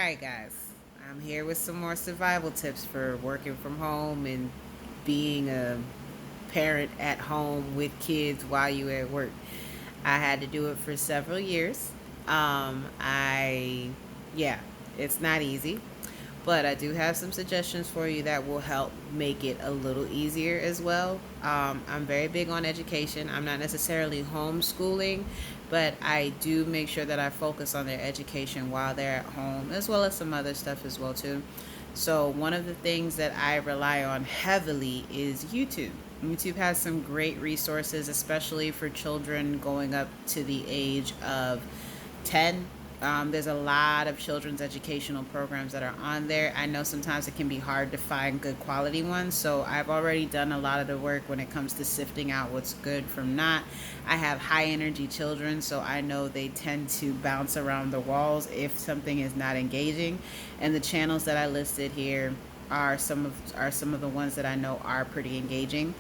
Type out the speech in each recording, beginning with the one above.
Alright guys, I'm here with some more survival tips for working from home and being a parent at home with kids while you're at work. I had to do it for several years. I yeah, it's not easy, but I do have some suggestions for you that will help make it a little easier as well. I'm very big on education. I'm not necessarily homeschooling, but I do make sure that I focus on their education while they're at home, as well as some other stuff as well too. So one of the things that I rely on heavily is YouTube. YouTube has some great resources, especially for children going up to the age of 10. There's a lot of children's educational programs that are on there. I know sometimes it can be hard to find good quality ones, so I've already done a lot of the work when it comes to sifting out what's good from not. I have high energy children, so I know they tend to bounce around the walls if something is not engaging. And the channels that I listed here are some of the ones that I know are pretty engaging.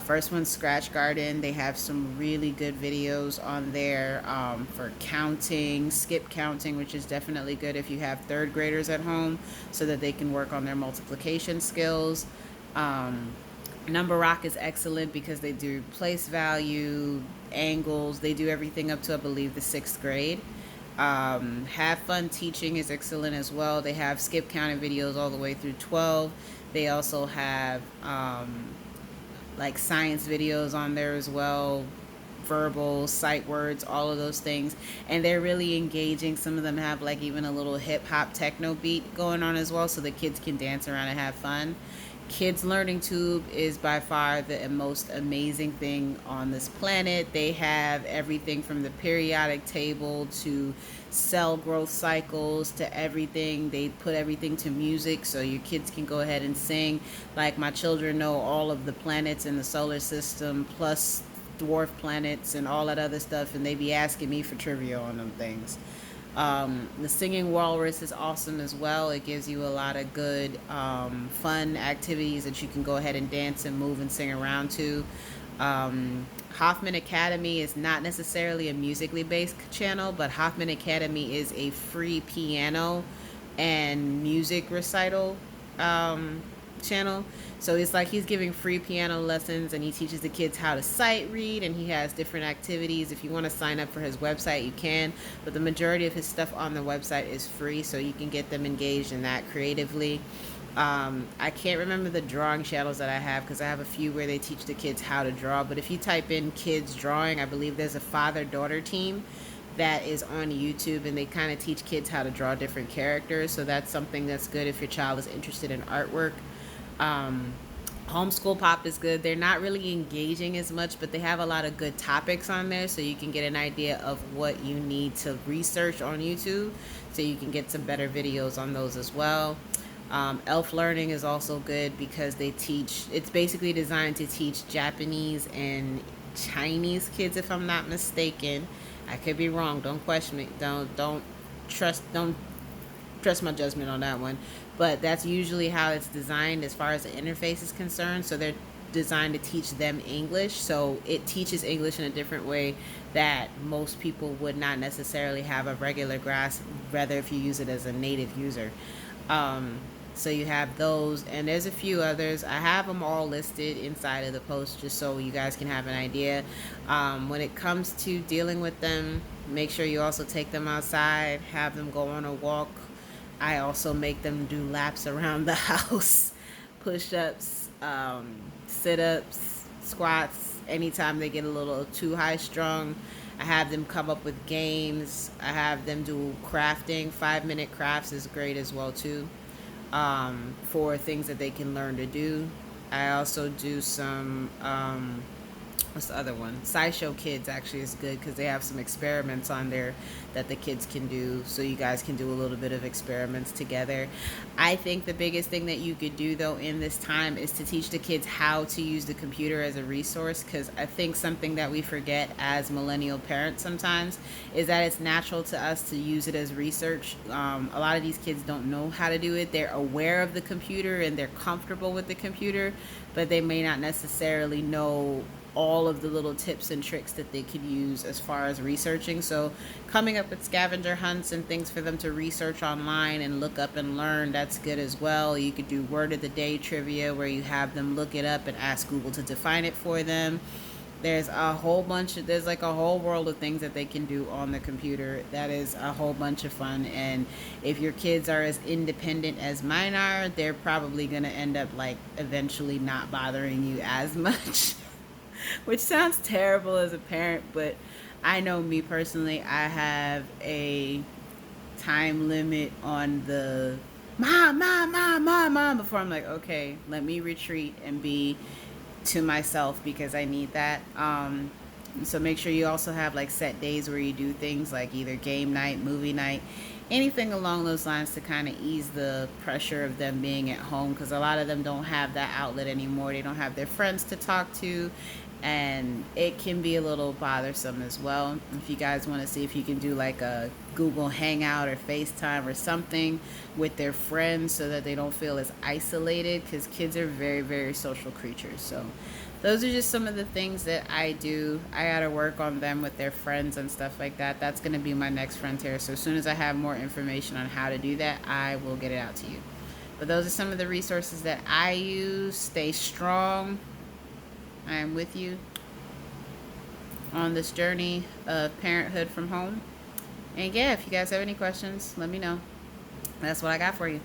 First one, Scratch Garden. They have some really good videos on there for counting, skip counting, which is definitely good if you have third graders at home so that they can work on their multiplication skills. NumberRock is excellent because they do place value, angles. They do everything up to, I believe, the 6th grade. Have Fun Teaching is excellent as well. They have skip counting videos all the way through 12. They also have like science videos on there as well, verbal, sight words, all of those things. And they're really engaging. Some of them have like even a little hip hop techno beat going on as well, so the kids can dance around and have fun. Kids Learning Tube is by far the most amazing thing on this planet. They have everything from the periodic table to cell growth cycles to everything. They put everything to music so your kids can go ahead and sing. Like my children know all of the planets in the solar system plus dwarf planets and all that other stuff, and they be asking me for trivia on them things. The Singing Walrus is awesome as well. It gives you a lot of good fun activities that you can go ahead and dance and move and sing around to. Hoffman Academy is not necessarily a musically based channel, but Hoffman Academy is a free piano and music recital channel. So it's like he's giving free piano lessons, and he teaches the kids how to sight read, and he has different activities. If you want to sign up for his website, you can, but the majority of his stuff on the website is free, so you can get them engaged in that creatively. I can't remember the drawing channels that I have because I have a few where they teach the kids how to draw, but if you type in kids drawing, I believe there's a father-daughter team that is on YouTube, and they kind of teach kids how to draw different characters, so that's something that's good if your child is interested in artwork. Homeschool Pop is good. They're not really engaging as much, but they have a lot of good topics on there, so you can get an idea of what you need to research on YouTube, so you can get some better videos on those as well. Elf Learning is also good because they teach, it's basically designed to teach Japanese and Chinese kids, if I'm not mistaken. I could be wrong. Don't question me. Don't trust my judgment on that one, but that's usually how it's designed as far as the interface is concerned. So they're designed to teach them English, so it teaches English in a different way that most people would not necessarily have a regular grasp, rather if you use it as a native user. So you have those, and there's a few others. I have them all listed inside of the post just so you guys can have an idea. When it comes to dealing with them, make sure you also take them outside, have them go on a walk. I also make them do laps around the house, push-ups, sit-ups, squats. Anytime they get a little too high-strung, I have them come up with games. I have them do crafting. 5-minute crafts is great as well too, for things that they can learn to do. I also do some what's the other one? Scishow Kids actually is good because they have some experiments on there that the kids can do, so you guys can do a little bit of experiments together. I think the biggest thing that you could do though in this time is to teach the kids how to use the computer as a resource, because I think something that we forget as millennial parents sometimes is that it's natural to us to use it as research. A lot of these kids don't know how to do it. They're aware of the computer and they're comfortable with the computer, but they may not necessarily know all of the little tips and tricks that they could use as far as researching. So coming up with scavenger hunts and things for them to research online and look up and learn, that's good as well. You could do word of the day trivia where you have them look it up and ask Google to define it for them. There's like a whole world of things that they can do on the computer. That is a whole bunch of fun. And if your kids are as independent as mine are, they're probably going to end up like eventually not bothering you as much. Which sounds terrible as a parent, but I know me personally, I have a time limit on the mom before I'm like, okay, let me retreat and be to myself because I need that. So make sure you also have like set days where you do things like either game night, movie night, anything along those lines to kind of ease the pressure of them being at home, because a lot of them don't have that outlet anymore. They don't have their friends to talk to, and it can be a little bothersome as well. If you guys want to see if you can do like a Google Hangout or FaceTime or something with their friends so that they don't feel as isolated, because kids are very, very social creatures. So those are just some of the things that I do. I gotta work on them with their friends and stuff like that. That's gonna be my next frontier. So as soon as I have more information on how to do that, I will get it out to you. But those are some of the resources that I use. Stay strong. I am with you on this journey of parenthood from home. And yeah, if you guys have any questions, let me know. That's what I got for you.